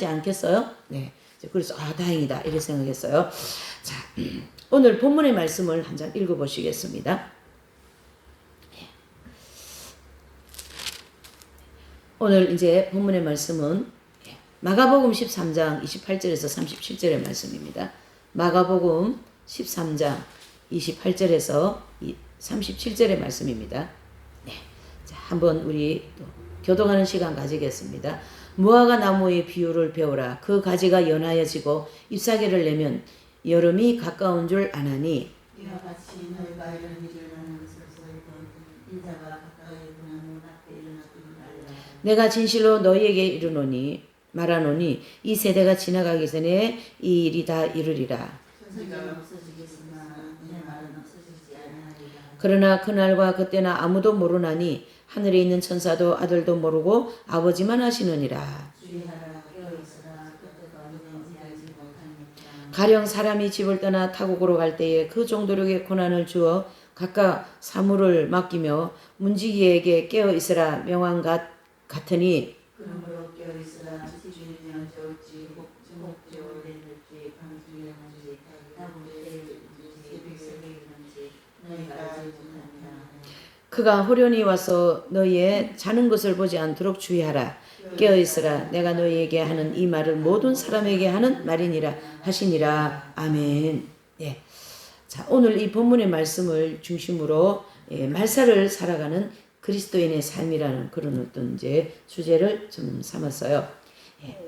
했지 않겠어요? 네. 그래서 다행이다 이렇게 생각했어요. 자, 오늘 본문의 말씀을 한 장 읽어보시겠습니다. 오늘 이제 본문의 말씀은 마가복음 13장 28절에서 37절의 말씀입니다. 마가복음 13장 28절에서 37절의 말씀입니다. 네. 자, 한번 우리 또 교독하는 시간 가지겠습니다. 무화과 나무의 비유를 배우라. 그 가지가 연하여지고 잎사귀를 내면 여름이 가까운 줄 아나니 이와 같이 너희가 이런 일을 하는 것을 보이고 인자가 가까이 있구나 문 앞에 일어나기를 알라. 내가 진실로 너희에게 이르노니 말하노니 이 세대가 지나가기 전에 이 일이 다 이르리라. 천지가 없어지겠으나 내 말은 없어지지 아니하리라. 그러나 그날과 그때나 아무도 모르나니 하늘에 있는 천사도 아들도 모르고 아버지만 아시느니라. 주의하라 깨어있으라 그때가 언제인지 알지 못하니까. 가령 사람이 집을 떠나 타국으로 갈 때에 그 종들에게 고난을 주어 각각 사물을 맡기며 문지기에게 깨어 있으라 명한 같으니 그러므로 깨어있으라 주일이 언제 올지 목지 오래될지 방주에 올지 나무에 새벽 새벽이 일는지 너희가 알지 못하니라. 그가 호련히 와서 너희의 자는 것을 보지 않도록 주의하라. 깨어 있으라. 내가 너희에게 하는 이 말을 모든 사람에게 하는 말이니라 하시니라. 아멘. 예. 자, 오늘 이 본문의 말씀을 중심으로 말살을 살아가는 그리스도인의 삶이라는 그런 어떤 이제 주제를 좀 삼았어요. 예.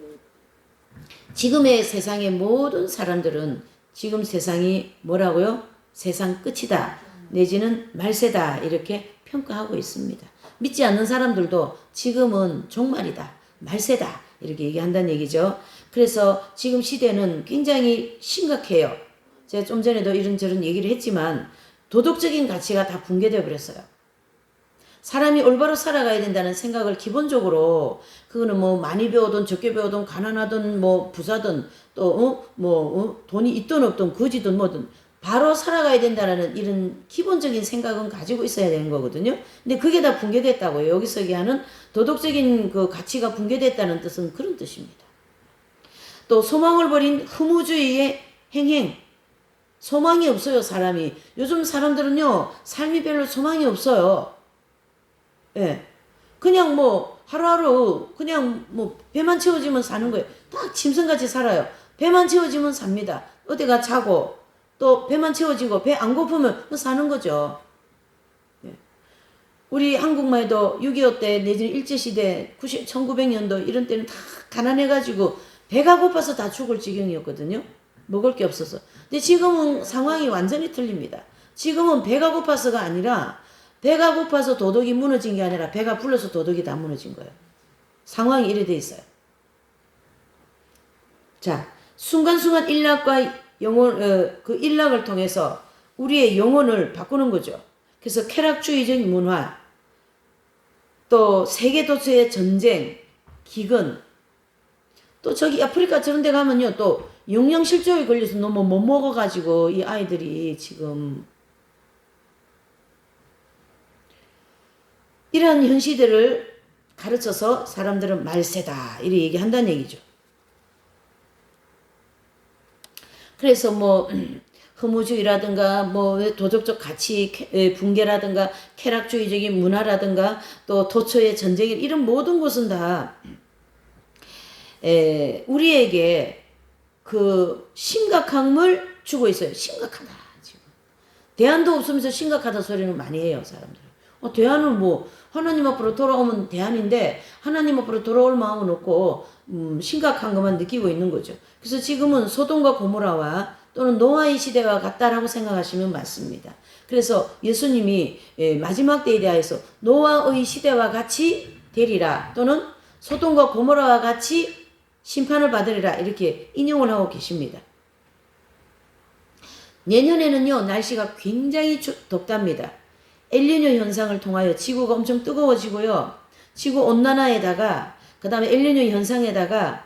지금의 세상의 모든 사람들은 지금 세상이 뭐라고요? 세상 끝이다. 내지는 말세다. 이렇게 평가하고 있습니다. 믿지 않는 사람들도 지금은 종말이다. 말세다. 이렇게 얘기한다는 얘기죠. 그래서 지금 시대는 굉장히 심각해요. 제가 좀 전에도 이런저런 얘기를 했지만 도덕적인 가치가 다 붕괴되어 버렸어요. 사람이 올바로 살아가야 된다는 생각을 기본적으로 그거는 뭐 많이 배우든 적게 배우든 가난하든 뭐 부자든 또 돈이 있든 없든 거지든 뭐든 바로 살아가야 된다는 이런 기본적인 생각은 가지고 있어야 되는 거거든요. 근데 그게 다 붕괴됐다고요. 여기서 얘기하는 도덕적인 그 가치가 붕괴됐다는 뜻은 그런 뜻입니다. 또 소망을 버린 허무주의의 행행. 소망이 없어요, 사람이. 요즘 사람들은요, 삶이 별로 소망이 없어요. 예. 그냥 뭐, 하루하루, 그냥 뭐, 배만 채워지면 사는 거예요. 딱 짐승같이 살아요. 배만 채워지면 삽니다. 어디가 자고, 또 배만 채워지고, 배 안 고프면 사는 거죠. 예. 우리 한국만 해도 6.25 때, 내지는 일제시대, 1900년도 이런 때는 다 가난해가지고, 배가 고파서 다 죽을 지경이었거든요. 먹을 게 없어서. 근데 지금은 상황이 완전히 틀립니다. 지금은 배가 고파서가 아니라 배가 고파서 도덕이 무너진 게 아니라 배가 불러서 도덕이 다 무너진 거예요. 상황이 이래 돼 있어요. 자, 순간순간 일락과 영혼, 그 일락을 통해서 우리의 영혼을 바꾸는 거죠. 그래서 쾌락주의적인 문화, 또 세계도처의 전쟁, 기근, 또 저기 아프리카 저런 데 가면요, 또 영양실조에 걸려서 너무 못 먹어가지고 이 아이들이 지금 이러한 현시들을 가르쳐서 사람들은 말세다 이렇게 얘기한다는 얘기죠. 그래서 뭐 허무주의라든가 뭐 도덕적 가치 붕괴라든가 쾌락주의적인 문화라든가 또 도처의 전쟁 이런 모든 것은 다 우리에게 그 심각함을 주고 있어요. 심각하다 지금. 대안도 없으면서 심각하다 소리는 많이 해요, 사람들. 대안은 뭐 하나님 앞으로 돌아오면 대안인데 하나님 앞으로 돌아올 마음은 없고 심각한 것만 느끼고 있는 거죠. 그래서 지금은 소돔과 고모라와 또는 노아의 시대와 같다라고 생각하시면 맞습니다. 그래서 예수님이 마지막 때에 대하여서 노아의 시대와 같이 되리라 또는 소돔과 고모라와 같이 심판을 받으리라 이렇게 인용을 하고 계십니다. 내년에는요 날씨가 굉장히 덥답니다. 엘니뇨 현상을 통하여 지구가 엄청 뜨거워지고요. 지구온난화에다가 그 다음에 엘니뇨 현상에다가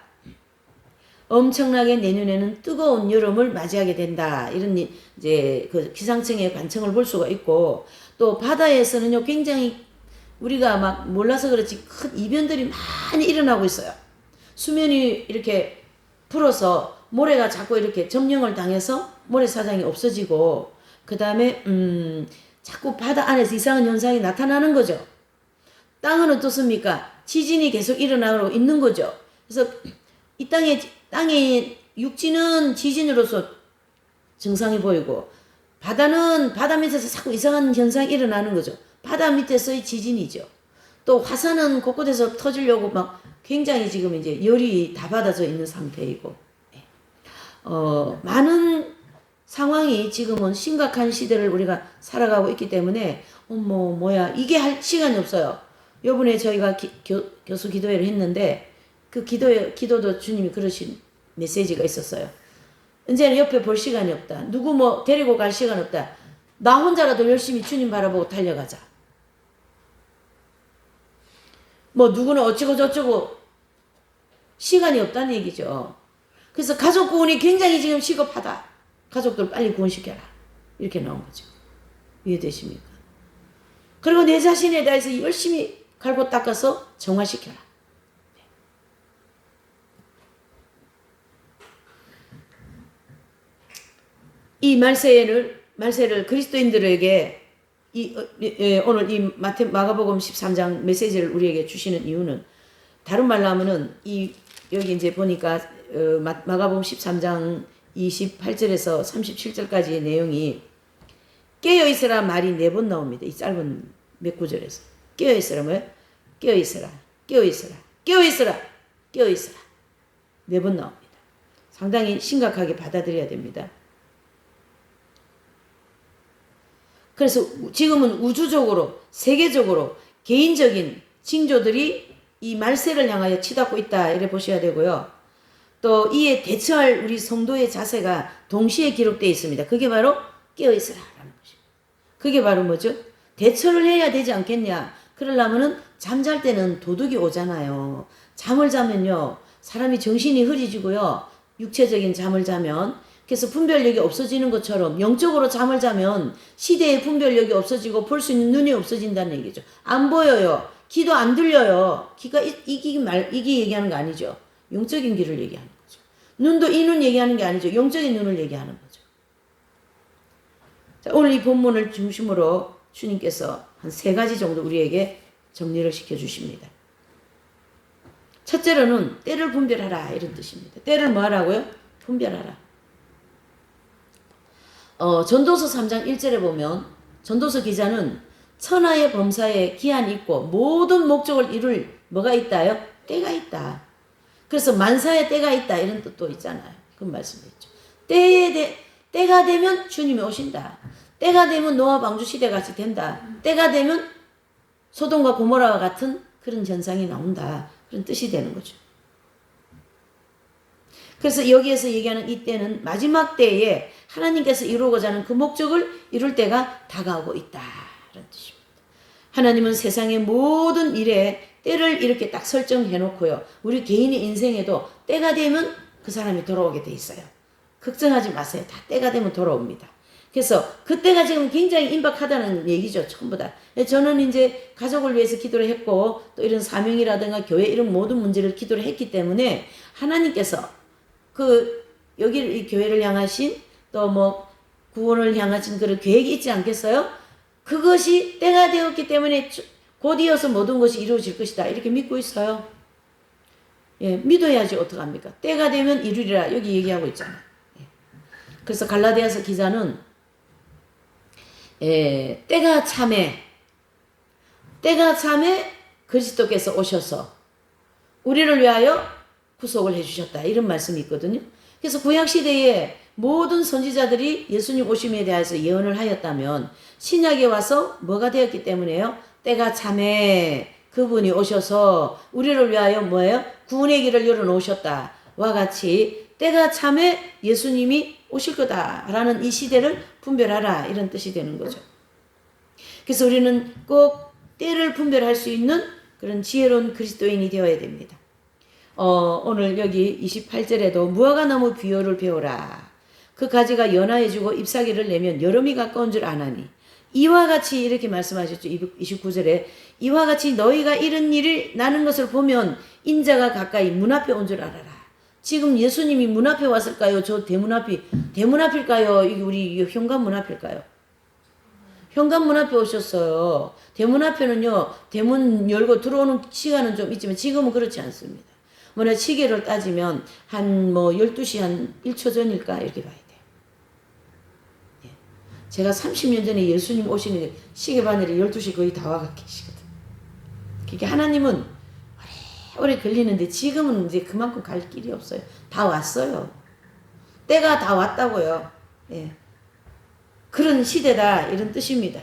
엄청나게 내년에는 뜨거운 여름을 맞이하게 된다. 이런 이제 그 기상청의 관측을 볼 수가 있고 또 바다에서는요 굉장히 우리가 막 몰라서 그렇지 큰 이변들이 많이 일어나고 있어요. 수면이 이렇게 불어서 모래가 자꾸 이렇게 점령을 당해서 모래사장이 없어지고 그 다음에 자꾸 바다 안에서 이상한 현상이 나타나는 거죠. 땅은 어떻습니까? 지진이 계속 일어나고 있는 거죠. 그래서 이 땅의 육지는 지진으로서 증상이 보이고 바다는 바다 밑에서 자꾸 이상한 현상이 일어나는 거죠. 바다 밑에서의 지진이죠. 또 화산은 곳곳에서 터지려고 막 굉장히 지금 이제 열이 다 받아져 있는 상태이고 많은 상황이 지금은 심각한 시대를 우리가 살아가고 있기 때문에 이게 할 시간이 없어요. 요번에 저희가 교수 기도회를 했는데 그 기도도 주님이 그러신 메시지가 있었어요. 이제는 옆에 볼 시간이 없다. 누구 데리고 갈 시간 없다. 나 혼자라도 열심히 주님 바라보고 달려가자. 누구는 어쩌고 저쩌고 시간이 없다는 얘기죠. 그래서 가족 구원이 굉장히 지금 시급하다. 가족들 빨리 구원시켜라. 이렇게 나온 거죠. 이해되십니까? 그리고 내 자신에 대해서 열심히 갈고 닦아서 정화시켜라. 이 말세를 그리스도인들에게 오늘 이 마가복음 13장 메시지를 우리에게 주시는 이유는 다른 말로 하면은 여기 이제 보니까 마가복음 13장 28절에서 37절까지의 내용이 깨어있으라 말이 4번 나옵니다. 이 짧은 몇 구절에서 깨어있으라 뭐예요? 깨어있으라 깨어있으라 깨어있으라 깨어있으라 4번 나옵니다. 상당히 심각하게 받아들여야 됩니다. 그래서 지금은 우주적으로 세계적으로 개인적인 징조들이 이 말세를 향하여 치닫고 있다 이래 보셔야 되고요. 또 이에 대처할 우리 성도의 자세가 동시에 기록되어 있습니다. 그게 바로 깨어있으라라는 것입니다. 그게 바로 뭐죠? 대처를 해야 되지 않겠냐. 그러려면은 잠잘 때는 도둑이 오잖아요. 잠을 자면요 사람이 정신이 흐리지고요 육체적인 잠을 자면 그래서 분별력이 없어지는 것처럼 영적으로 잠을 자면 시대의 분별력이 없어지고 볼 수 있는 눈이 없어진다는 얘기죠. 안 보여요. 귀도 안 들려요. 귀가 이기 얘기하는 거 아니죠. 영적인 귀를 얘기하는 거죠. 눈도 이 눈 얘기하는 게 아니죠. 영적인 눈을 얘기하는 거죠. 자, 오늘 이 본문을 중심으로 주님께서 한 3가지 정도 우리에게 정리를 시켜주십니다. 첫째로는 때를 분별하라 이런 뜻입니다. 때를 뭐 하라고요? 분별하라. 전도서 3장 1절에 보면 전도서 기자는 천하의 범사에 기한이 있고 모든 목적을 이룰 뭐가 있다요? 때가 있다. 그래서 만사에 때가 있다 이런 뜻도 있잖아요. 그 말씀했죠. 때가 되면 주님이 오신다. 때가 되면 노아 방주 시대 같이 된다. 때가 되면 소돔과 고모라와 같은 그런 현상이 나온다. 그런 뜻이 되는 거죠. 그래서 여기에서 얘기하는 이 때는 마지막 때에 하나님께서 이루고자 하는 그 목적을 이룰 때가 다가오고 있다. 라는 뜻입니다. 하나님은 세상의 모든 일에 때를 이렇게 딱 설정해 놓고요. 우리 개인의 인생에도 때가 되면 그 사람이 돌아오게 돼 있어요. 걱정하지 마세요. 다 때가 되면 돌아옵니다. 그래서 그때가 지금 굉장히 임박하다는 얘기죠. 전부 다. 저는 이제 가족을 위해서 기도를 했고 또 이런 사명이라든가 교회 이런 모든 문제를 기도를 했기 때문에 하나님께서 여기를 이 교회를 향하신 또 구원을 향하신 그런 계획이 있지 않겠어요? 그것이 때가 되었기 때문에 곧이어서 모든 것이 이루어질 것이다. 이렇게 믿고 있어요. 예, 믿어야지 어떡합니까? 때가 되면 이루리라. 여기 얘기하고 있잖아요. 예. 그래서 갈라디아서 기자는 때가 참에 그리스도께서 오셔서 우리를 위하여 구속을 해주셨다. 이런 말씀이 있거든요. 그래서 구약시대에 모든 선지자들이 예수님 오심에 대해서 예언을 하였다면 신약에 와서 뭐가 되었기 때문에요? 때가 참에 그분이 오셔서 우리를 위하여 뭐예요? 구원의 길을 열어놓으셨다. 와 같이 때가 참에 예수님이 오실 거다라는 이 시대를 분별하라. 이런 뜻이 되는 거죠. 그래서 우리는 꼭 때를 분별할 수 있는 그런 지혜로운 그리스도인이 되어야 됩니다. 오늘 여기 28절에도 무화과나무 비유를 배우라. 그 가지가 연하해지고 ip사귀를 내면 여름이 가까운 줄 아나니 이와 같이 이렇게 말씀하셨죠. 29절에 이와 같이 너희가 이런 일을 나는 것을 보면 인자가 가까이 문 앞에 온 줄 알아라. 지금 예수님이 문 앞에 왔을까요? 저 대문 앞일까요? 이게 우리 현관 문 앞일까요? 현관 문 앞에 오셨어요. 대문 앞에는요, 대문 열고 들어오는 시간은 좀 있지만 지금은 그렇지 않습니다. 뭐냐, 시계를 따지면 한 12시 한 1초 전일까? 이렇게 봐야 돼요. 예. 제가 30년 전에 예수님 오시는 시계 바늘이 12시 거의 다 와가 계시거든. 그러니까 하나님은 오래 걸리는데 지금은 이제 그만큼 갈 길이 없어요. 다 왔어요. 때가 다 왔다고요. 예. 그런 시대다 이런 뜻입니다.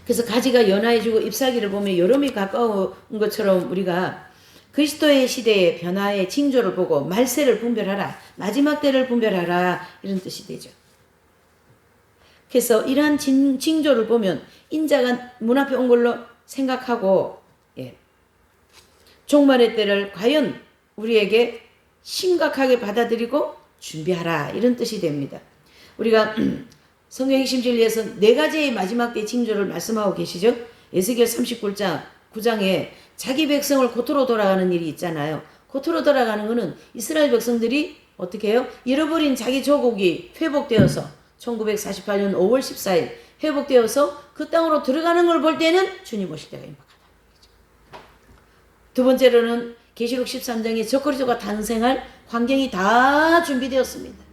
그래서 가지가 연화해지고 잎사귀를 보면 여름이 가까운 것처럼 우리가 그리스도의 시대의 변화의 징조를 보고 말세를 분별하라. 마지막 때를 분별하라. 이런 뜻이 되죠. 그래서 이러한 징조를 보면 인자가 문 앞에 온 걸로 생각하고 종말의 때를 과연 우리에게 심각하게 받아들이고 준비하라. 이런 뜻이 됩니다. 우리가 성경 핵심 진리에서 4가지의 마지막 때 징조를 말씀하고 계시죠. 에스겔 39장에 자기 백성을 고토로 돌아가는 일이 있잖아요. 고토로 돌아가는 것은 이스라엘 백성들이 어떻게 해요? 잃어버린 자기 조국이 회복되어서 1948년 5월 14일 회복되어서 그 땅으로 들어가는 걸 볼 때는 주님 오실 때가 임박하다. 두 번째로는 계시록 13장에 적그리스도가 탄생할 환경이 다 준비되었습니다.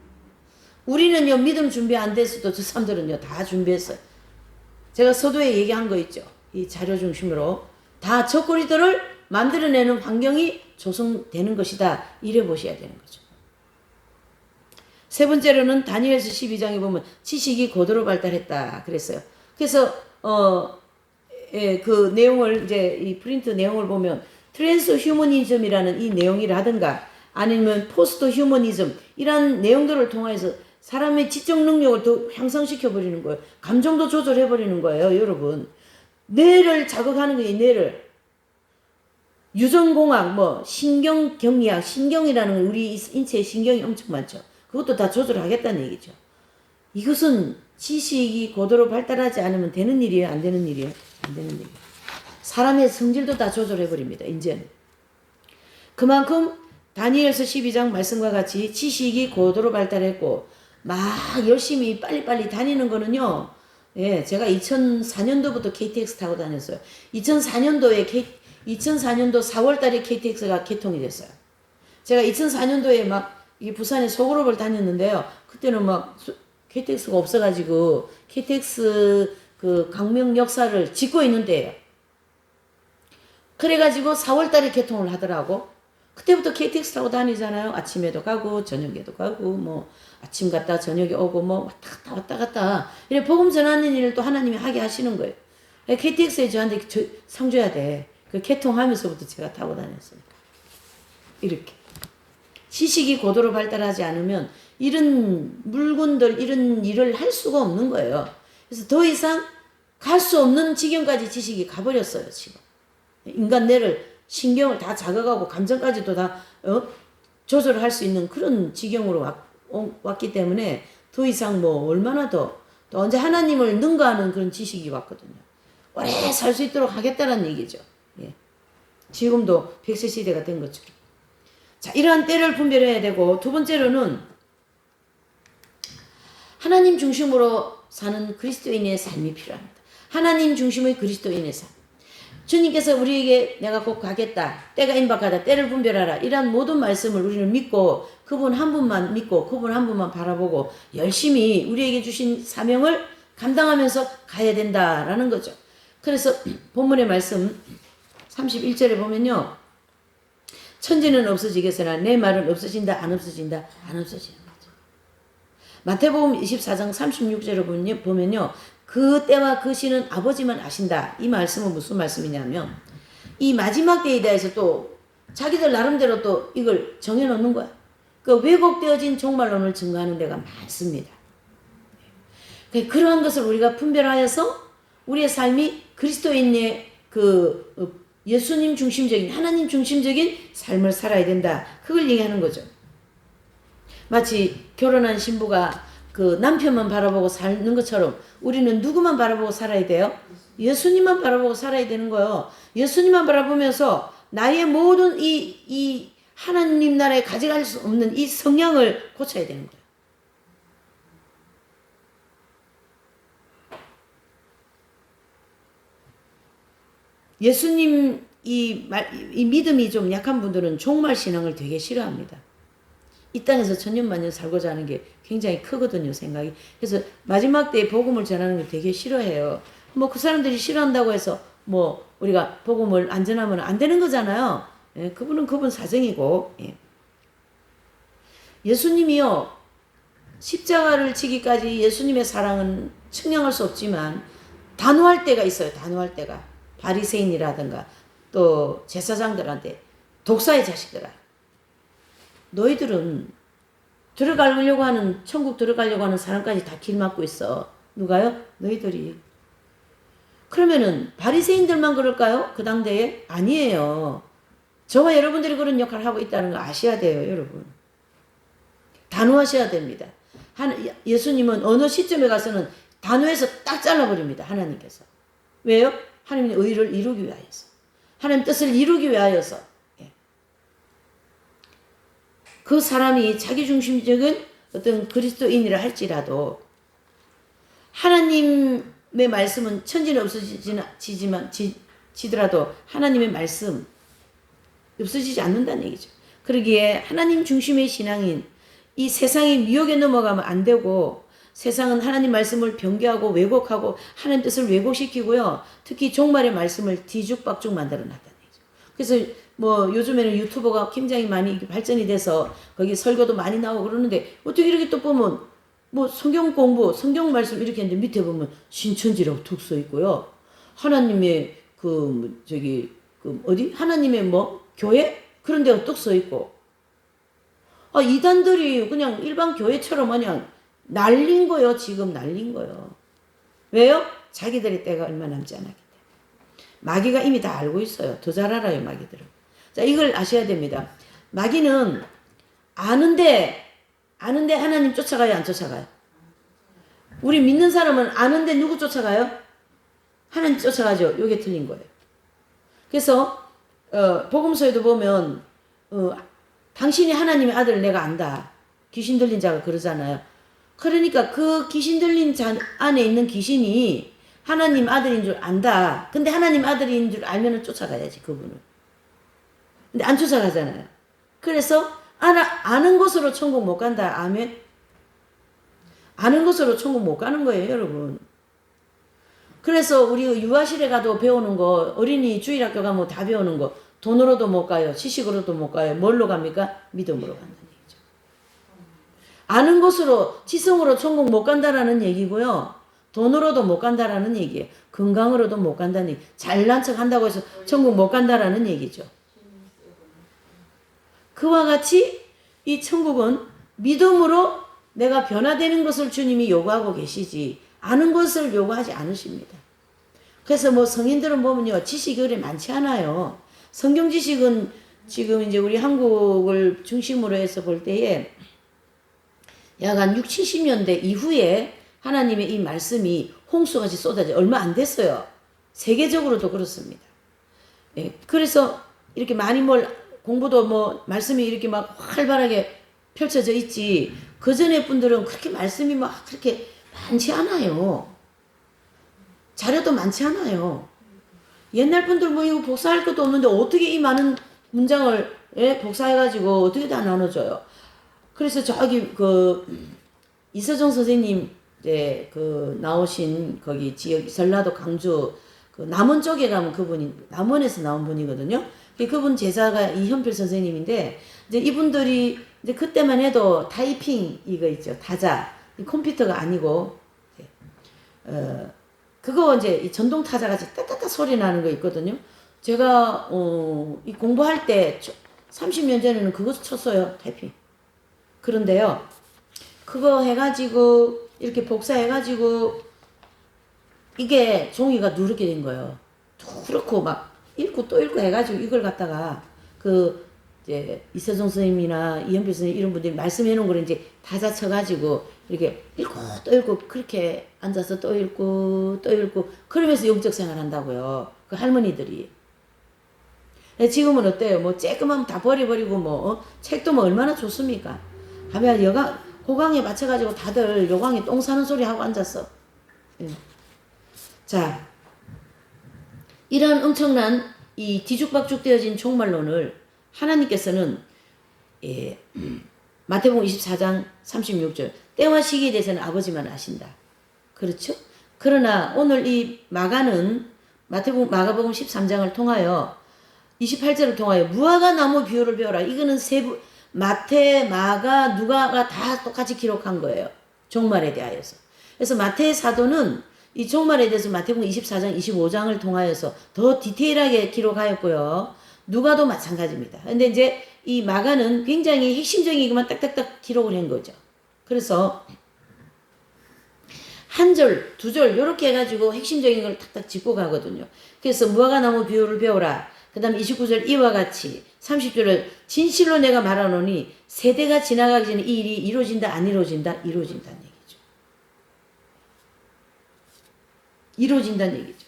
우리는요, 믿음 준비 안 됐어도 저 사람들은요, 다 준비했어요. 제가 서두에 얘기한 거 있죠. 이 자료 중심으로. 다 적그리스도를 만들어내는 환경이 조성되는 것이다. 이래 보셔야 되는 거죠. 세 번째로는 다니엘서 12장에 보면 지식이 고도로 발달했다. 그랬어요. 그래서, 그 내용을 이제 이 프린트 내용을 보면 트랜스 휴머니즘이라는 이 내용이라든가 아니면 포스트 휴머니즘 이런 내용들을 통해서 사람의 지적 능력을 더 향상시켜 버리는 거예요. 감정도 조절해 버리는 거예요, 여러분. 뇌를 자극하는 거예요, 뇌를. 유전공학, 신경경리학, 신경이라는 우리 인체에 신경이 엄청 많죠. 그것도 다 조절하겠다는 얘기죠. 이것은 지식이 고도로 발달하지 않으면 되는 일이에요, 안 되는 일이에요? 안 되는 일이에요. 사람의 성질도 다 조절해 버립니다, 이제는. 그만큼 다니엘서 12장 말씀과 같이 지식이 고도로 발달했고 막 열심히 빨리빨리 다니는 거는요. 예, 제가 2004년도부터 KTX 타고 다녔어요. 2004년도 4월 달에 KTX가 개통이 됐어요. 제가 2004년도에 막 이 부산에 소그룹을 다녔는데요. 그때는 막 KTX가 없어가지고 KTX 그 강명 역사를 짓고 있는 때예요. 그래가지고 4월 달에 개통을 하더라고. 그때부터 KTX 타고 다니잖아요. 아침에도 가고 저녁에도 가고 아침 갔다 저녁에 오고 왔다 갔다 이래 복음 전하는 일을 또 하나님이 하게 하시는 거예요. KTX에 저한테 상 줘야 돼. 그 개통하면서부터 제가 타고 다녔으니까. 이렇게 지식이 고도로 발달하지 않으면 이런 물건들 이런 일을 할 수가 없는 거예요. 그래서 더 이상 갈 수 없는 지경까지 지식이 가버렸어요. 지금 인간 뇌를 신경을 다 자극하고 감정까지도 다 조절할 수 있는 그런 지경으로 왔기 때문에 더 이상 얼마나 또 언제 하나님을 능가하는 그런 지식이 왔거든요. 오래 살 수 있도록 하겠다는 얘기죠. 예. 지금도 100세 시대가 된 것처럼. 자, 이러한 때를 분별해야 되고 두 번째로는 하나님 중심으로 사는 그리스도인의 삶이 필요합니다. 하나님 중심의 그리스도인의 삶. 주님께서 우리에게 내가 곧 가겠다. 때가 임박하다. 때를 분별하라. 이러한 모든 말씀을 우리는 믿고 그분 한 분만 믿고 그분 한 분만 바라보고 열심히 우리에게 주신 사명을 감당하면서 가야 된다라는 거죠. 그래서 본문의 말씀 31절에 보면요. 천지는 없어지겠으나 내 말은 없어진다 안 없어진다 안 없어지는 거죠. 마태복음 24장 36절을 보면요. 그 때와 그 시는 아버지만 아신다. 이 말씀은 무슨 말씀이냐면 이 마지막 때에 대해서 또 자기들 나름대로 또 이걸 정해놓는 거야. 그 왜곡되어진 종말론을 증거하는 데가 많습니다. 그러한 것을 우리가 분별하여서 우리의 삶이 그리스도인의 그 예수님 중심적인 하나님 중심적인 삶을 살아야 된다. 그걸 얘기하는 거죠. 마치 결혼한 신부가 그 남편만 바라보고 사는 것처럼 우리는 누구만 바라보고 살아야 돼요? 예수님만 바라보고 살아야 되는 거예요. 예수님만 바라보면서 나의 모든 이 하나님 나라에 가져갈 수 없는 이 성향을 고쳐야 되는 거예요. 예수님 이 믿음이 좀 약한 분들은 종말 신앙을 되게 싫어합니다. 이 땅에서 천년만년 살고자 하는 게 굉장히 크거든요, 생각이. 그래서 마지막 때에 복음을 전하는 걸 되게 싫어해요. 뭐 그 사람들이 싫어한다고 해서 뭐 우리가 복음을 안 전하면 안 되는 거잖아요. 예, 그분은 그분 사정이고. 예. 예수님이요, 십자가를 지기까지 예수님의 사랑은 측량할 수 없지만 단호할 때가 있어요. 단호할 때가. 바리새인이라든가 또 제사장들한테 독사의 자식들아, 너희들은 들어가려고 하는, 천국 들어가려고 하는 사람까지 다 길 막고 있어. 누가요? 너희들이. 그러면은 바리새인들만 그럴까요? 그 당대에? 아니에요. 저와 여러분들이 그런 역할을 하고 있다는 거 아셔야 돼요, 여러분. 단호하셔야 됩니다. 예수님은 어느 시점에 가서는 단호해서 딱 잘라버립니다. 하나님께서. 왜요? 하나님의 의를 이루기 위하여서. 하나님 뜻을 이루기 위하여서. 예. 그 사람이 자기중심적인 어떤 그리스도인이라 할지라도 하나님의 말씀은 천지는 없어지더라도 하나님의 말씀 없어지지 않는다는 얘기죠. 그러기에 하나님 중심의 신앙인 이 세상이 미혹에 넘어가면 안 되고, 세상은 하나님 말씀을 변개하고 왜곡하고 하나님 뜻을 왜곡시키고요. 특히 종말의 말씀을 뒤죽박죽 만들어 놨다는 얘기죠. 그래서 뭐 요즘에는 유튜버가 굉장히 많이 발전이 돼서 거기 설교도 많이 나오고 그러는데, 어떻게 이렇게 또 보면 뭐 성경 공부, 성경 말씀 이렇게 했는데 밑에 보면 신천지라고 툭 써 있고요. 하나님의 하나님의 뭐 교회 그런 데가 뚝 써 있고, 이단들이 그냥 일반 교회처럼 그냥 날린 거요. 지금 날린 거요. 왜요? 자기들의 때가 얼마 남지 않았기 때문에. 마귀가 이미 다 알고 있어요. 더 잘 알아요, 마귀들은. 자, 이걸 아셔야 됩니다. 마귀는 아는데 하나님 쫓아가요, 안 쫓아가요? 우리 믿는 사람은 아는데 누구 쫓아가요? 하나님 쫓아가죠. 이게 틀린 거예요. 그래서 복음서에도 보면 당신이 하나님의 아들을 내가 안다. 귀신 들린 자가 그러잖아요. 그러니까 그 귀신 들린 자 안에 있는 귀신이 하나님 아들인 줄 안다. 근데 하나님 아들인 줄 알면은 쫓아가야지, 그분을. 근데 안 쫓아가잖아요. 그래서 아는 것으로 천국 못 간다. 아멘. 아는 것으로 천국 못 가는 거예요, 여러분. 그래서 우리 유아실에 가도 배우는 거, 어린이 주일학교 가면 다 배우는 거, 돈으로도 못 가요. 지식으로도 못 가요. 뭘로 갑니까? 믿음으로 간다는 얘기죠. 아는 것으로, 지성으로 천국 못 간다라는 얘기고요. 돈으로도 못 간다라는 얘기예요. 건강으로도 못 간다는 얘기. 잘난 척 한다고 해서 천국 못 간다라는 얘기죠. 그와 같이 이 천국은 믿음으로 내가 변화되는 것을 주님이 요구하고 계시지, 아는 것을 요구하지 않으십니다. 그래서 뭐 성인들은 보면요, 지식이 그리 많지 않아요. 성경 지식은 지금 이제 우리 한국을 중심으로 해서 볼 때에 약 한 60, 70년대 이후에 하나님의 이 말씀이 홍수같이 쏟아져 얼마 안 됐어요. 세계적으로도 그렇습니다. 예, 그래서 이렇게 많이 공부도 뭐 말씀이 이렇게 막 활발하게 펼쳐져 있지, 그 전에 분들은 그렇게 말씀이 막 그렇게 많지 않아요. 자료도 많지 않아요. 옛날 분들 뭐 이거 복사할 것도 없는데 어떻게 이 많은 문장을 복사해가지고 어떻게 다 나눠줘요. 그래서 저기 이서정 선생님 나오신 거기 지역 전라도 강주 남원 쪽에 가면 그분이 남원에서 나온 분이거든요. 그분 제자가 이현필 선생님인데, 이제 이분들이 이제 그때만 해도 타이핑 이거 있죠, 타자, 컴퓨터가 아니고 그거 이제 이 전동 타자 같이 따따따 소리 나는 거 있거든요. 제가 이 공부할 때 30년 전에는 그거 쳤어요, 타이핑. 그런데요, 그거 해가지고 이렇게 복사해가지고 이게 종이가 누렇게 된 거예요. 누렇고 막 읽고 또 읽고 해가지고 이걸 갖다가 이제 이세종 선생님이나 이현필 선생님 이런 분들이 말씀해 놓은 거를 이제 다자 쳐가지고 이렇게 읽고 또 읽고 그렇게 앉아서 또 읽고 또 읽고 그러면서 영적 생활 한다고요. 그 할머니들이. 지금은 어때요? 뭐 쬐끔하면 다 버려버리고 뭐 책도 뭐 얼마나 좋습니까? 하면 여강 호강에 맞춰가지고 다들 요강에 똥 사는 소리 하고 앉았어. 예. 자, 이러한 엄청난 이 뒤죽박죽 되어진 종말론을 하나님께서는 마태복음 24장 36절 때와 시기에 대해서는 아버지만 아신다. 그렇죠? 그러나 오늘 이 마가는 마가복음 13장을 통하여 28절을 통하여 무화과 나무 비유를 배워라. 이거는 마태, 마가, 누가가 다 똑같이 기록한 거예요. 종말에 대하여서. 그래서 마태의 사도는 이 종말에 대해서 마태복음 24장, 25장을 통하여서 더 디테일하게 기록하였고요. 누가도 마찬가지입니다. 근데 이제 이 마가는 굉장히 핵심적인 것만 딱딱딱 기록을 한 거죠. 그래서 한 절, 두 절 이렇게 해가지고 핵심적인 걸 탁탁 짚고 가거든요. 그래서 무화과 나무 비유를 배워라. 그 다음 29절 이와 같이 30절을 진실로 내가 말하노니 세대가 지나가기 전에 이 일이 이루어진다 안 이루어진다? 이루어진다는 얘기죠. 이루어진다는 얘기죠.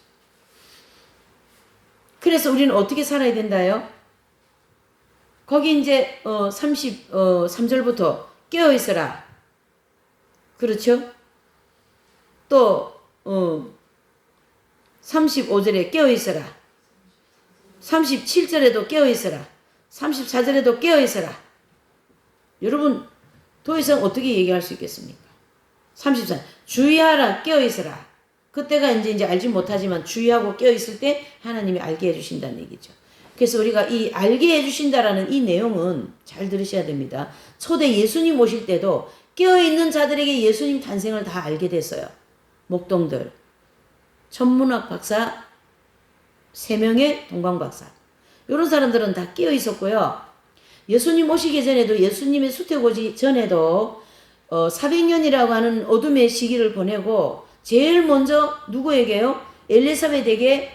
그래서 우리는 어떻게 살아야 된다요? 거기 이제 33절부터 깨어있어라. 그렇죠? 또 35절에 깨어있어라. 37절에도 깨어있어라. 34절에도 깨어있어라. 여러분 더 이상 어떻게 얘기할 수 있겠습니까? 34 주의하라 깨어있어라. 그때가 이제 알지 못하지만 주의하고 깨어있을 때 하나님이 알게 해주신다는 얘기죠. 그래서 우리가 이 알게 해주신다라는 이 내용은 잘 들으셔야 됩니다. 초대 예수님 오실 때도 깨어있는 자들에게 예수님 탄생을 다 알게 됐어요. 목동들, 천문학 박사 3명의 동방박사 이런 사람들은 다 깨어 있었고요. 예수님 오시기 전에도 예수님의 수택 오기 전에도 400년이라고 하는 어둠의 시기를 보내고 제일 먼저 누구에게요? 엘리사벳에게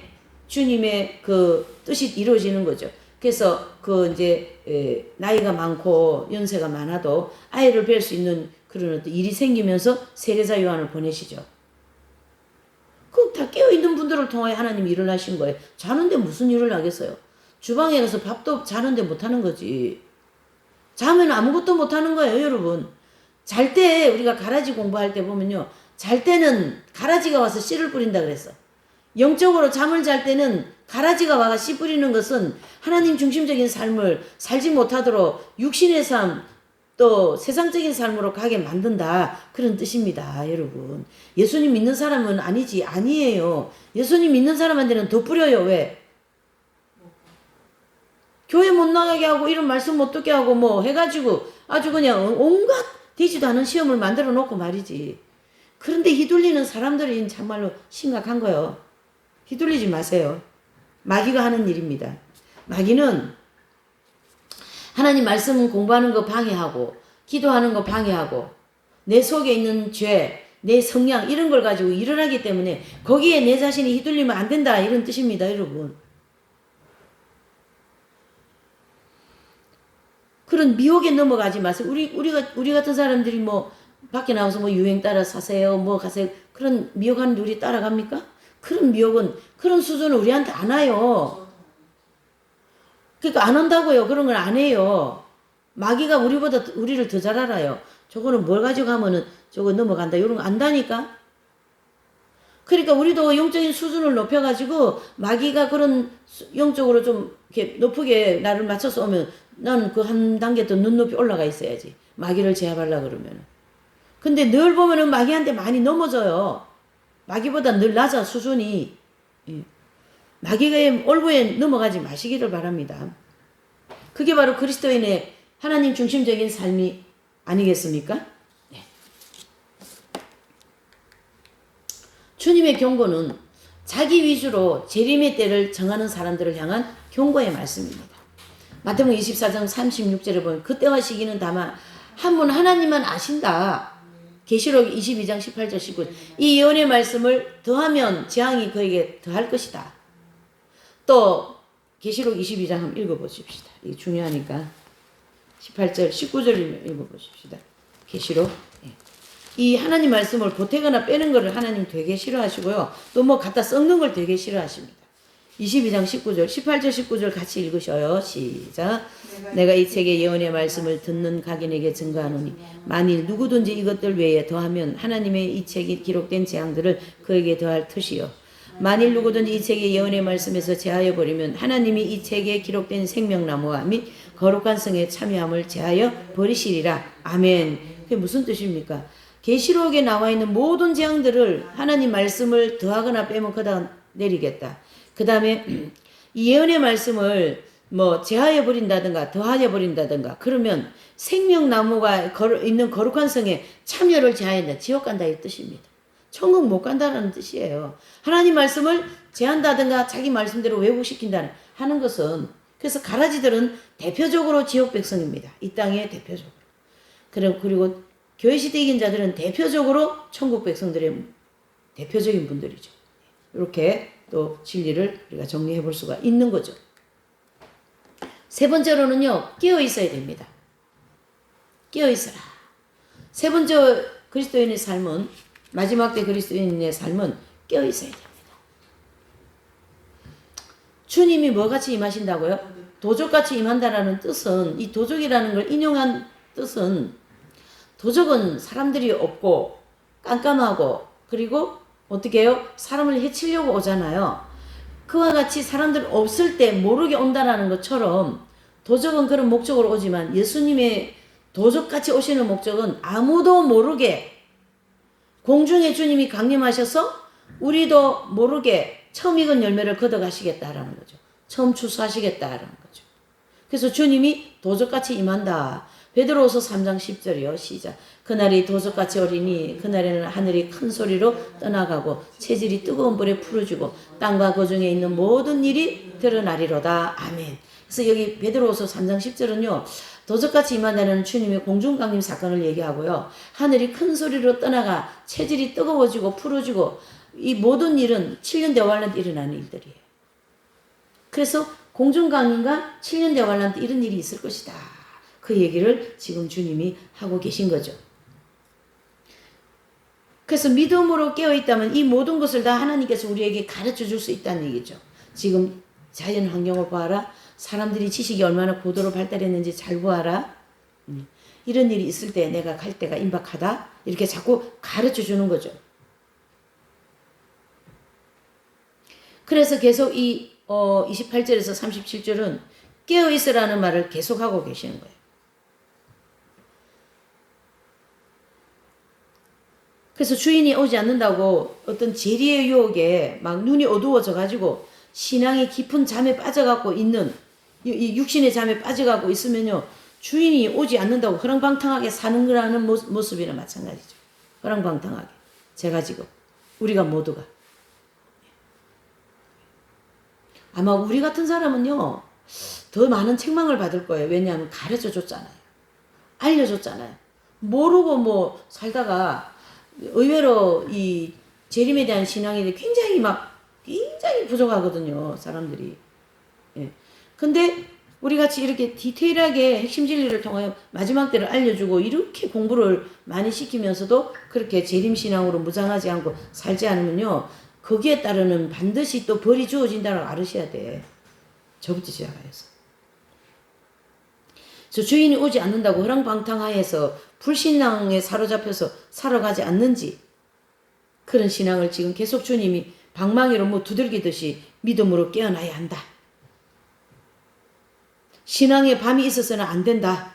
주님의 그 뜻이 이루어지는 거죠. 그래서 그 이제 나이가 많고 연세가 많아도 아이를 뵐 수 있는 그런 어떤 일이 생기면서 세례자 요한을 보내시죠. 그 다 깨어있는 분들을 통하여 하나님이 일을 하신 거예요. 자는데 무슨 일을 하겠어요? 주방에 가서 밥도 자는데 못하는 거지. 자면 아무것도 못하는 거예요, 여러분. 잘 때 우리가 가라지 공부할 때 보면요. 잘 때는 가라지가 와서 씨를 뿌린다 그랬어. 영적으로 잠을 잘 때는 가라지가 와가 씨 뿌리는 것은 하나님 중심적인 삶을 살지 못하도록 육신의 삶, 또 세상적인 삶으로 가게 만든다. 그런 뜻입니다, 여러분. 예수님 믿는 사람은 아니지. 아니에요. 예수님 믿는 사람한테는 더 뿌려요. 왜? 교회 못 나가게 하고 이런 말씀 못 듣게 하고 뭐 해가지고 아주 그냥 온갖 되지도 않은 시험을 만들어 놓고 말이지. 그런데 휘둘리는 사람들이 정말로 심각한 거예요. 휘둘리지 마세요. 마귀가 하는 일입니다. 마귀는 하나님 말씀 공부하는 거 방해하고 기도하는 거 방해하고 내 속에 있는 죄, 내 성향 이런 걸 가지고 일을 하기 때문에 거기에 내 자신이 휘둘리면 안 된다 이런 뜻입니다, 여러분. 그런 미혹에 넘어가지 마세요. 우리 같은 사람들이 뭐 밖에 나와서 뭐 유행 따라 사세요, 뭐 가세요. 그런 미혹하는 우리 따라갑니까? 그런 미혹은 그런 수준은 우리한테 안 와요. 그러니까 안 한다고요. 그런 건 안 해요. 마귀가 우리를 더 잘 알아요. 저거는 뭘 가지고 하면은 저거 넘어간다. 이런 거 안다니까. 그러니까 우리도 영적인 수준을 높여가지고 마귀가 그런 영적으로 좀 이렇게 높게 나를 맞춰서 오면 나는 그 한 단계 더 눈높이 올라가 있어야지. 마귀를 제압하려고 그러면. 근데 늘 보면은 마귀한테 많이 넘어져요. 마귀보다 늘 낮아 수준이. 예. 마귀의 올부에 넘어가지 마시기를 바랍니다. 그게 바로 그리스도인의 하나님 중심적인 삶이 아니겠습니까? 네. 주님의 경고는 자기 위주로 재림의 때를 정하는 사람들을 향한 경고의 말씀입니다. 마태복음 24장 36절에 보면 그때와 시기는 다만 한 분 하나님만 아신다. 계시록 22장 18절 19절 이 예언의 말씀을 더하면 재앙이 그에게 더할 것이다. 또 계시록 22장 한번 읽어보십시다. 이게 중요하니까 18절 19절 읽어보십시다. 계시록. 이 하나님 말씀을 보태거나 빼는 것을 하나님 되게 싫어하시고요. 또 뭐 갖다 썩는 걸 되게 싫어하십니다. 22장 19절 18절 19절 같이 읽으셔요. 시작. 내가 이 책의 예언의 말씀을 듣는 각인에게 증거하노니 만일 누구든지 이것들 외에 더하면 하나님의 이 책이 기록된 재앙들을 그에게 더할 터이요 만일 누구든지 이 책의 예언의 말씀에서 제하여 버리면 하나님이 이 책에 기록된 생명나무와 및 거룩한 성에 참여함을 제하여 버리시리라. 아멘. 그게 무슨 뜻입니까? 계시록에 나와 있는 모든 재앙들을 하나님 말씀을 더하거나 빼면 그다음 내리겠다. 그 다음에 이 예언의 말씀을 뭐 제하여 버린다든가 더하여 버린다든가 그러면 생명나무가 있는 거룩한 성에 참여를 제하한다. 지옥 간다 이 뜻입니다. 천국 못 간다는 뜻이에요. 하나님 말씀을 제한다든가 자기 말씀대로 왜곡시킨다는 하는 것은 그래서 가라지들은 대표적으로 지옥 백성입니다. 이 땅의 대표적으로. 그리고 교회시대 이긴 자들은 대표적으로 천국 백성들의 대표적인 분들이죠. 이렇게 또 진리를 우리가 정리해 볼 수가 있는 거죠. 세 번째로는요, 깨어 있어야 됩니다. 깨어 있어라. 세 번째 그리스도인의 삶은, 마지막 때 그리스도인의 삶은 깨어 있어야 됩니다. 주님이 뭐같이 임하신다고요? 도적같이 임한다라는 뜻은, 이 도적이라는 걸 인용한 뜻은, 도적은 사람들이 없고 깜깜하고 그리고 어떻게 해요? 사람을 해치려고 오잖아요. 그와 같이 사람들 없을 때 모르게 온다라는 것처럼 도적은 그런 목적으로 오지만 예수님의 도적같이 오시는 목적은 아무도 모르게 공중에 주님이 강림하셔서 우리도 모르게 처음 익은 열매를 걷어가시겠다라는 거죠. 처음 추수하시겠다라는 거죠. 그래서 주님이 도적같이 임한다. 베드로후서 3장 10절이요. 시작. 그날이 도적같이 오리니 그날에는 하늘이 큰 소리로 떠나가고 체질이 뜨거운 불에 풀어지고 땅과 그 중에 있는 모든 일이 드러나리로다. 아멘. 그래서 여기 베드로후서 3장 10절은요. 도적같이 임한다는 주님의 공중강림 사건을 얘기하고요. 하늘이 큰 소리로 떠나가 체질이 뜨거워지고 풀어지고 이 모든 일은 7년 대환란 때 일어나는 일들이에요. 그래서 공중강림과 7년 대환란 때 이런 일이 있을 것이다. 그 얘기를 지금 주님이 하고 계신 거죠. 그래서 믿음으로 깨어있다면 이 모든 것을 다 하나님께서 우리에게 가르쳐 줄 수 있다는 얘기죠. 지금 자연 환경을 봐라. 사람들이 지식이 얼마나 고도로 발달했는지 잘 보아라. 이런 일이 있을 때 내가 갈 때가 임박하다. 이렇게 자꾸 가르쳐 주는 거죠. 그래서 계속 이 28절에서 37절은 깨어있으라는 말을 계속하고 계시는 거예요. 그래서 주인이 오지 않는다고 어떤 재리의 유혹에 막 눈이 어두워져 가지고 신앙이 깊은 잠에 빠져갖고 있는 이 육신의 잠에 빠져갖고 있으면요 주인이 오지 않는다고 허랑방탕하게 사는 거라는 모습이나 마찬가지죠. 허랑방탕하게 제가 지금 우리가 모두가 아마 우리 같은 사람은요 더 많은 책망을 받을 거예요. 왜냐하면 가르쳐 줬잖아요. 알려줬잖아요. 모르고 뭐 살다가 의외로 이 재림에 대한 신앙이 굉장히 부족하거든요. 사람들이. 예. 근데 우리 같이 이렇게 디테일하게 핵심 진리를 통하여 마지막 때를 알려주고 이렇게 공부를 많이 시키면서도 그렇게 재림신앙으로 무장하지 않고 살지 않으면요. 거기에 따르는 반드시 또 벌이 주어진다는 걸 알으셔야 돼. 저부터 시작해서. 그래서 주인이 오지 않는다고 허랑방탕하에서 불신앙에 사로잡혀서 살아가지 않는지 그런 신앙을 지금 계속 주님이 방망이로 뭐 두들기듯이 믿음으로 깨어나야 한다. 신앙에 밤이 있어서는 안 된다.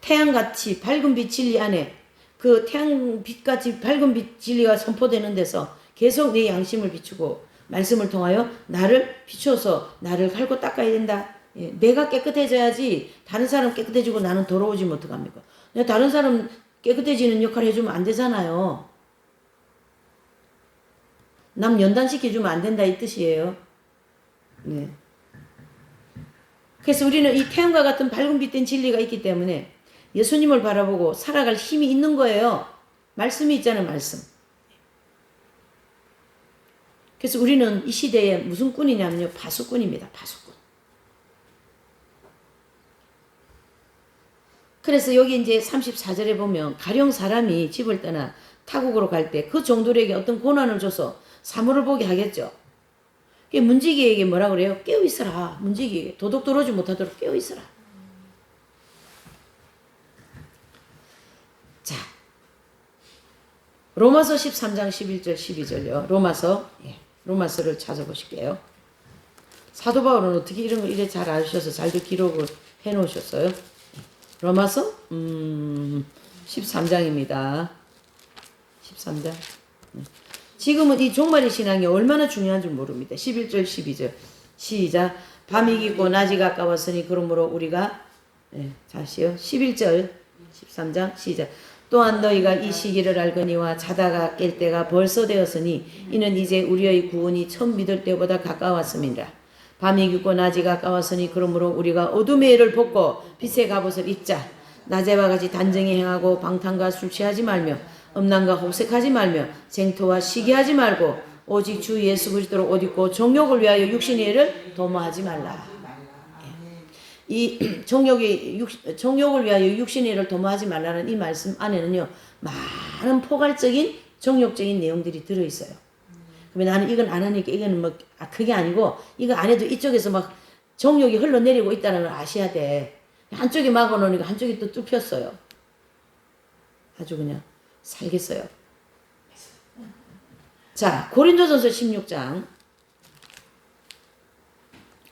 태양같이 밝은 빛 진리 안에 그 태양빛같이 밝은 빛 진리가 선포되는 데서 계속 내 양심을 비추고 말씀을 통하여 나를 비춰서 나를 갈고 닦아야 된다. 예, 내가 깨끗해져야지 다른 사람 깨끗해지고 나는 더러워지면 어떡합니까? 다른 사람 깨끗해지는 역할을 해주면 안 되잖아요. 남 연단시켜주면 안 된다 이 뜻이에요. 네. 그래서 우리는 이 태양과 같은 밝은 빛된 진리가 있기 때문에 예수님을 바라보고 살아갈 힘이 있는 거예요. 말씀이 있잖아요. 말씀. 그래서 우리는 이 시대에 무슨 꾼이냐면요. 파수꾼입니다. 파수꾼. 그래서 여기 이제 34절에 보면 가령 사람이 집을 떠나 타국으로 갈 때 그 종들에게 어떤 고난을 줘서 사물을 보게 하겠죠. 문지기에게 뭐라 그래요? 깨어 있어라. 문지기에게 도둑 들어오지 못하도록 깨어 있어라. 자, 로마서 13장 11절 12절요. 로마서를 찾아보실게요. 사도 바울은 어떻게 이런 걸 이래 잘 아셔서 잘도 기록을 해 놓으셨어요? 로마서 13장입니다. 13장. 지금은 이 종말의 신앙이 얼마나 중요한 줄 모릅니다. 11절 12절 시작. 밤이 깊고 낮이 가까웠으니 그러므로 우리가 다시요. 11절 13장 시작. 또한 너희가 이 시기를 알거니와 자다가 깰 때가 벌써 되었으니 이는 이제 우리의 구원이 처음 믿을 때보다 가까웠음이라. 밤이 깊고 낮이 가까웠으니 그러므로 우리가 어둠의 일을 벗고 빛의 갑옷을 입자. 낮에와 같이 단정히 행하고 방탕과 술 취하지 말며 음란과 혹색하지 말며 쟁토와 시기하지 말고 오직 주 예수 그리스도로 옷 입고 정욕을 위하여 육신의 일을 도모하지 말라. 이 정욕을 위하여 육신의 일을 도모하지 말라는 이 말씀 안에는요 많은 포괄적인 정욕적인 내용들이 들어있어요. 그러면 나는 이건 안 하니까 이거는 뭐 그게 아니고 이거 안 해도 이쪽에서 막 정욕이 흘러내리고 있다는 걸 아셔야 돼. 한쪽이 막아놓으니까 한쪽이 또 뚫혔어요. 아주 그냥 살겠어요. 자, 고린도전서 16장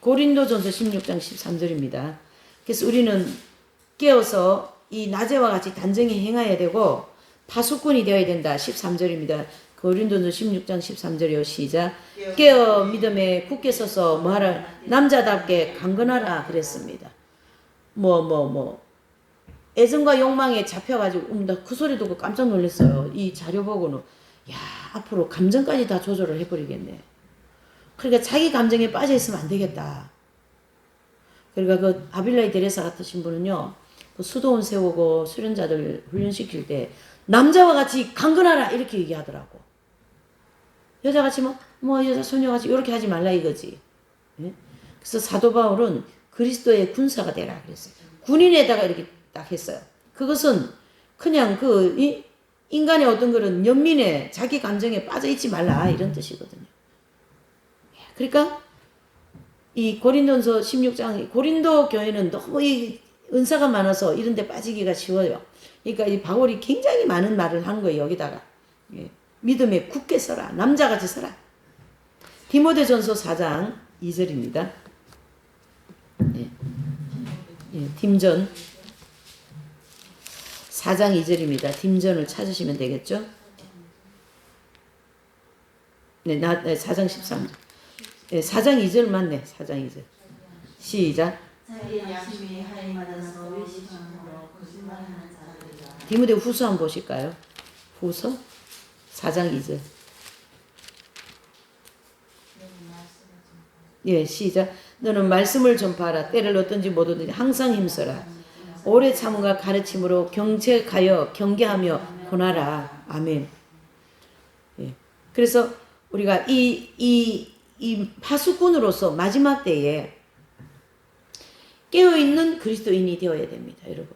13절입니다. 그래서 우리는 깨어서 이 낮에와 같이 단정히 행해야 되고 파수꾼이 되어야 된다. 13절입니다. 고린도전서 16장 13절이요. 시작. 깨어 믿음에 굳게 서서 뭐하라 남자답게 강건하라 그랬습니다. 애정과 욕망에 잡혀가지고 나 그 소리 듣고 깜짝 놀랐어요. 이 자료 보고는 야 앞으로 감정까지 다 조절을 해버리겠네. 그러니까 자기 감정에 빠져 있으면 안 되겠다. 그러니까 그 아빌라이 데레사 같으신 분은요, 그 수도원 세우고 수련자들 훈련시킬 때 남자와 같이 강건하라 이렇게 얘기하더라고. 여자같이 여자 소녀같이 이렇게 하지 말라 이거지. 예? 그래서 사도 바울은 그리스도의 군사가 되라 그랬어요. 군인에다가 이렇게 딱 했어요. 그것은 그냥 인간의 어떤 그런 연민에 자기 감정에 빠져 있지 말라 이런 뜻이거든요. 그러니까 이 고린도전서 16장 고린도 교회는 너무 이 은사가 많아서 이런 데 빠지기가 쉬워요. 그러니까 이 바울이 굉장히 많은 말을 한 거예요. 여기다가 믿음에 굳게 서라. 남자같이 서라. 디모데전서 4장 2절입니다. 딤전 4장 2절입니다. 딤전을 찾으시면 되겠죠? 4장 13절. 4장 2절 맞네. 4장 2절. 시작. 디모데 후서 한번 보실까요? 후서 4장 2절. 시작. 너는 말씀을 전파하라. 때를 얻든지 못 얻든지 항상 힘써라. 오래 참음과 가르침으로 경책하여 경계하며 권하라. 아멘. 그래서 우리가 이 파수꾼으로서 마지막 때에 깨어있는 그리스도인이 되어야 됩니다. 여러분.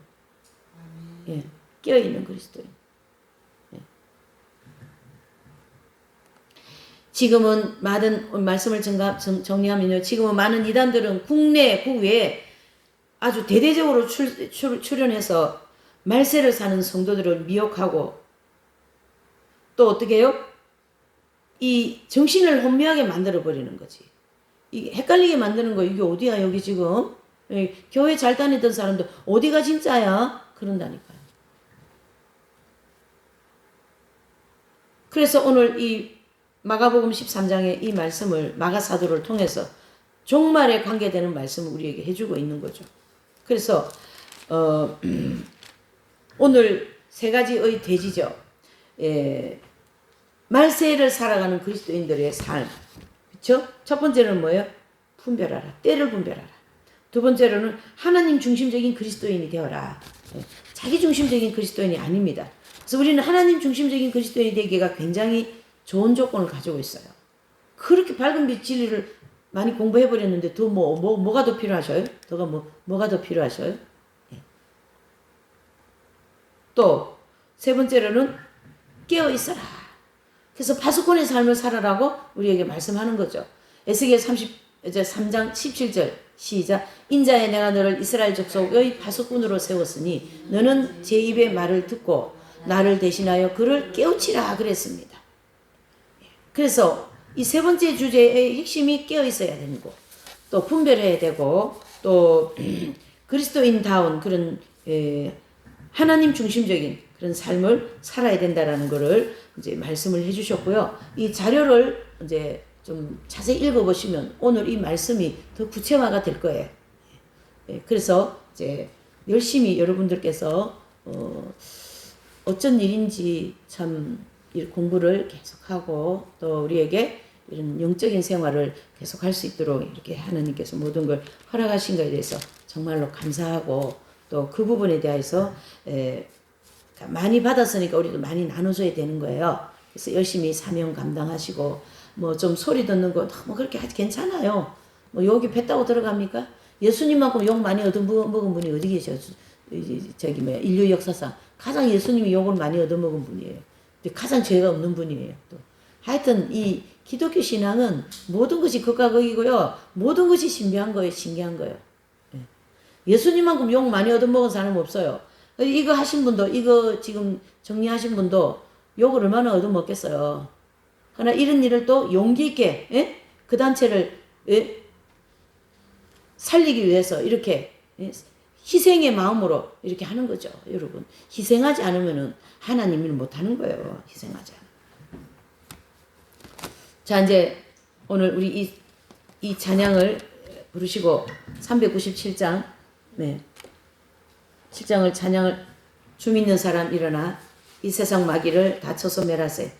깨어있는 그리스도인. 지금은 많은 말씀을 정리하면요. 지금은 많은 이단들은 국내, 국외에 아주 대대적으로 출연해서 말세를 사는 성도들을 미혹하고 또 어떻게 해요? 이 정신을 혼미하게 만들어버리는 거지. 이게 헷갈리게 만드는 거 이게 어디야 여기 지금? 교회 잘 다니던 사람도 어디가 진짜야? 그런다니까요. 그래서 오늘 이 마가복음 13장의 이 말씀을 마가사도를 통해서 종말에 관계되는 말씀을 우리에게 해주고 있는 거죠. 그래서 오늘 세 가지의 대지죠. 말세를 살아가는 그리스도인들의 삶. 그렇죠? 첫 번째는 뭐예요? 분별하라. 때를 분별하라. 두 번째로는 하나님 중심적인 그리스도인이 되어라. 자기 중심적인 그리스도인이 아닙니다. 그래서 우리는 하나님 중심적인 그리스도인이 되기가 굉장히 좋은 조건을 가지고 있어요. 그렇게 밝은 빛 진리를 많이 공부해버렸는데 더 뭐가 더 필요하셔요? 뭐가 더 필요하셔요? 또 세 번째로는 깨어 있어라. 그래서 파수꾼의 삶을 살아라고 우리에게 말씀하는 거죠. 에스겔 3장 17절 시작. 인자에 내가 너를 이스라엘 족속의 파수꾼으로 세웠으니 너는 제 입의 말을 듣고 나를 대신하여 그를 깨우치라 그랬습니다. 그래서 이 세 번째 주제의 핵심이 깨어 있어야 되는 거, 또 분별해야 되고, 또 그리스도인다운 그런 하나님 중심적인 그런 삶을 살아야 된다라는 것을 이제 말씀을 해주셨고요. 이 자료를 이제 좀 자세히 읽어보시면 오늘 이 말씀이 더 구체화가 될 거예요. 그래서 이제 열심히 여러분들께서 어쩐 일인지 참 공부를 계속하고 또 우리에게 이런 영적인 생활을 계속할 수 있도록 이렇게 하나님께서 모든 걸 허락하신 것에 대해서 정말로 감사하고 또 그 부분에 대해서 많이 받았으니까 우리도 많이 나눠줘야 되는 거예요. 그래서 열심히 사명 감당하시고 뭐 좀 소리 듣는 거 뭐 그렇게 하지 괜찮아요. 뭐 욕이 뱉다고 들어갑니까? 예수님만큼 욕 많이 얻어먹은 분이 어디 계셔? 저기 뭐야 인류 역사상 가장 예수님이 욕을 많이 얻어먹은 분이에요. 가장 죄가 없는 분이에요. 또 하여튼 이 기독교 신앙은 모든 것이 극과 극이고요. 모든 것이 신비한 거예요. 신기한 거예요. 예수님만큼 욕 많이 얻어먹은 사람 없어요. 이거 하신 분도, 이거 지금 정리하신 분도 욕을 얼마나 얻어먹겠어요. 그러나 이런 일을 또 용기 있게 그 단체를 살리기 위해서 이렇게 희생의 마음으로 이렇게 하는 거죠. 여러분 희생하지 않으면 하나님 일 못하는 거예요. 희생하지 않으면. 자 이제 오늘 우리 이 찬양을 부르시고 397장 7장을 찬양을 주 믿는 사람 일어나 이 세상 마귀를 다쳐서 멸하세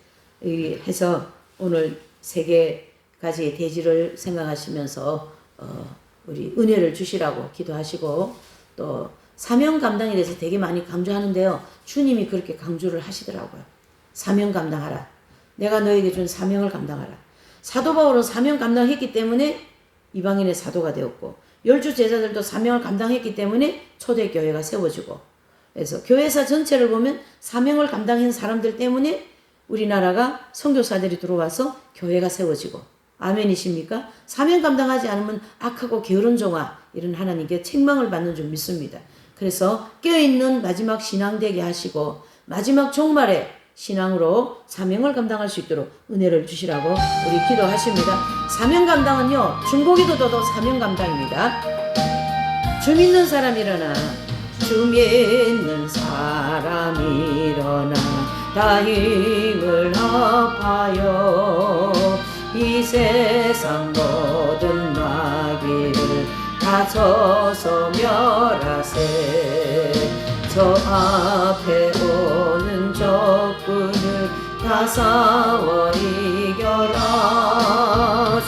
해서 오늘 3개가지의 대지를 생각하시면서 우리 은혜를 주시라고 기도하시고 또 사명 감당에 대해서 되게 많이 강조하는데요. 주님이 그렇게 강조를 하시더라고요. 사명 감당하라. 내가 너에게 준 사명을 감당하라. 사도 바울은 사명 감당했기 때문에 이방인의 사도가 되었고 10주 제자들도 사명을 감당했기 때문에 초대교회가 세워지고 그래서 교회사 전체를 보면 사명을 감당한 사람들 때문에 우리나라가 선교사들이 들어와서 교회가 세워지고 아멘이십니까? 사명 감당하지 않으면 악하고 게으른 종아 이런 하나님께 책망을 받는 줄 믿습니다. 그래서 깨어있는 마지막 신앙 되게 하시고 마지막 종말에 신앙으로 사명을 감당할 수 있도록 은혜를 주시라고 우리 기도하십니다. 사명 감당은요 중보기도도 사명 감당입니다. 주 믿는 사람 일어나 주 믿는 사람 일어나 다 힘을 합하여 이 세상 모든 마귀를 다쳐서 멸하세 저 앞에 오는 적군을 다 싸워 이겨라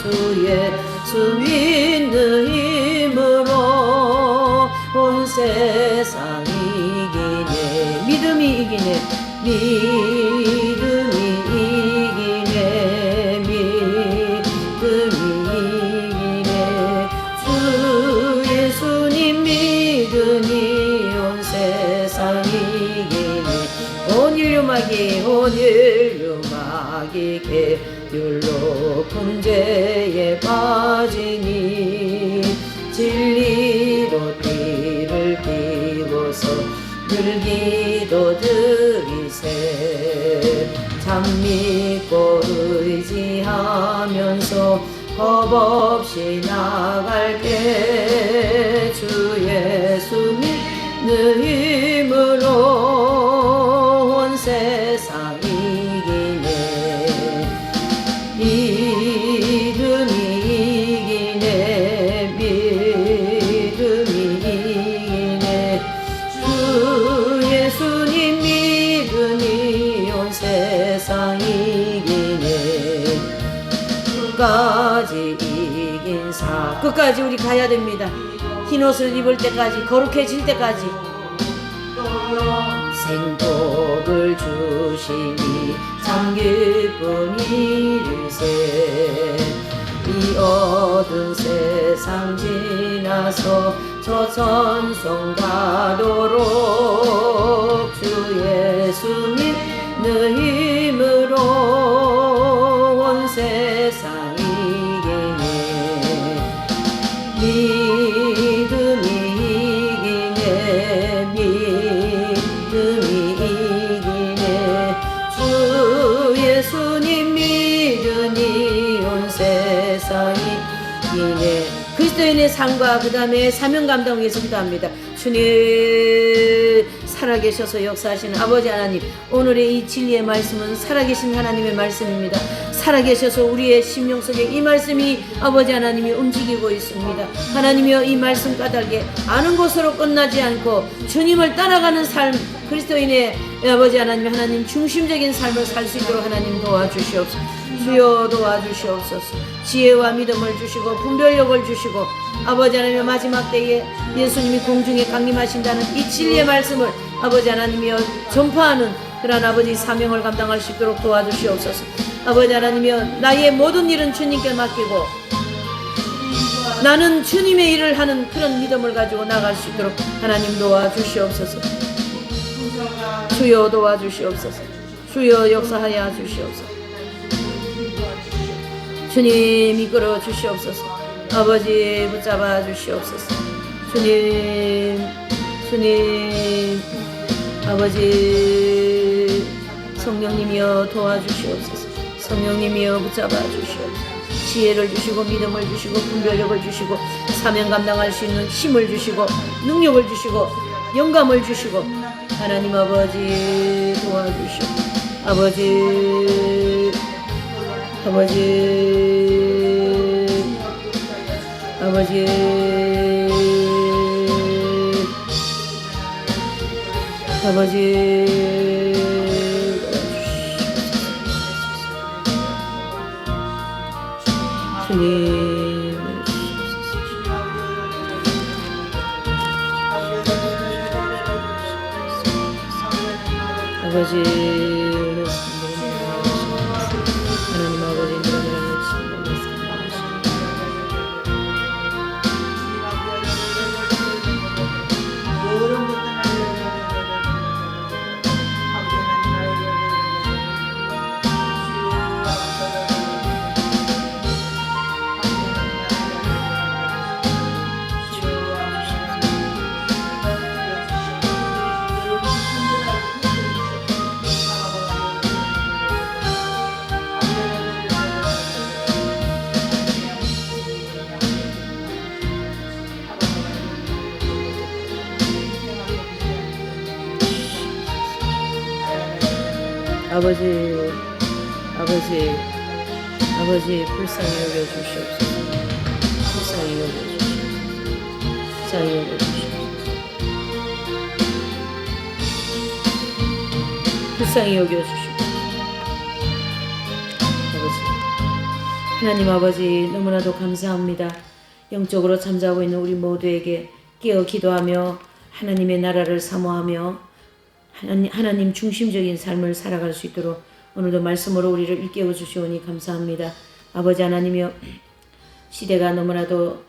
주 예수 믿는 힘으로 온 세상 이기네 믿음이 이기네 믿음이 이기네 믿음이 이기네 주 예수님 믿으니 온 세상 이기네 온 인류 마귀 계율로 금죄에 빠지니 진리로 띠를 띠고서 늘 기도 드리세 참 믿고 의지하면서 겁 없이 나갈게 주 예수 믿는 힘으로 온 세상 이기네 믿음이 이기네 믿음이 이기네 주 예수님 믿으니 온 세상 이기네 끝까지 이긴 사 끝까지 우리 가야 됩니다. 흰옷을 입을 때까지 거룩해질 때까지 생복을 주시니 참 기쁜 일일세. 이 어두운 세상 지나서 저 전성 가도록 주 예수 믿는 힘으로 온 세상 이기네. 믿음이 이기네. 믿음이 이기네. 주 예수님 믿으니 온 세상이 이기네. 그리스도인의 삶과 그 다음에 사명 감당 위해서 기도합니다. 주님 살아계셔서 역사하시는 아버지 하나님, 오늘의 이 진리의 말씀은 살아계신 하나님의 말씀입니다. 살아계셔서 우리의 심령 속에 이 말씀이 아버지 하나님이 움직이고 있습니다. 하나님이여, 이 말씀 까닭에 아는 것으로 끝나지 않고 주님을 따라가는 삶, 그리스도인의 아버지 하나님 중심적인 삶을 살 수 있도록 하나님 도와주시옵소서. 주여 도와주시옵소서. 지혜와 믿음을 주시고 분별력을 주시고 아버지 하나님의 마지막 때에 예수님이 공중에 강림하신다는 이 진리의 말씀을 아버지 하나님이여 전파하는 그러한 아버지 사명을 감당할 수 있도록 도와주시옵소서. 아버지 하나님이여, 나의 모든 일은 주님께 맡기고 나는 주님의 일을 하는 그런 믿음을 가지고 나갈 수 있도록 하나님 도와주시옵소서. 주여 도와주시옵소서. 주여 역사하여 주시옵소서. 주님 이끌어 주시옵소서. 아버지 붙잡아 주시옵소서. 주님 아버지 성령님이여 도와주시옵소서. 성령님이여 붙잡아 주시옵소서. 지혜를 주시고 믿음을 주시고 분별력을 주시고 사명 감당할 수 있는 힘을 주시고 능력을 주시고 영감을 주시고 하나님 아버지 도와주시옵소서. 아버지 주님 아버지 하나님 아버지 아버지 불쌍히 여겨주시옵소서. 불쌍히 여겨주시옵소서. 불쌍히 여겨주시옵소서. 아버지 하나님 아버지 너무나도 감사합니다. 영적으로 잠자고 있는 우리 모두에게 깨어 기도하며 하나님의 나라를 사모하며 하나님 중심적인 삶을 살아갈 수 있도록 오늘도 말씀으로 우리를 일깨워 주시오니 감사합니다. 아버지 하나님이여, 시대가 너무나도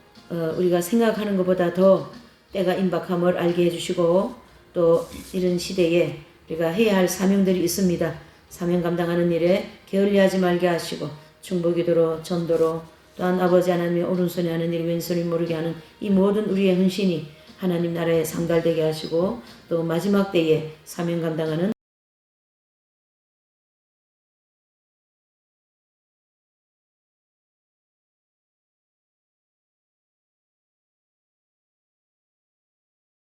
우리가 생각하는 것보다 더 때가 임박함을 알게 해주시고 또 이런 시대에 우리가 해야 할 사명들이 있습니다. 사명 감당하는 일에 게을리하지 말게 하시고 중보기도로 전도로 또한 아버지 하나님의 오른손에 하는 일 왼손이 모르게 하는 이 모든 우리의 헌신이 하나님 나라에 상달되게 하시고 또 마지막 때에 사명 감당하는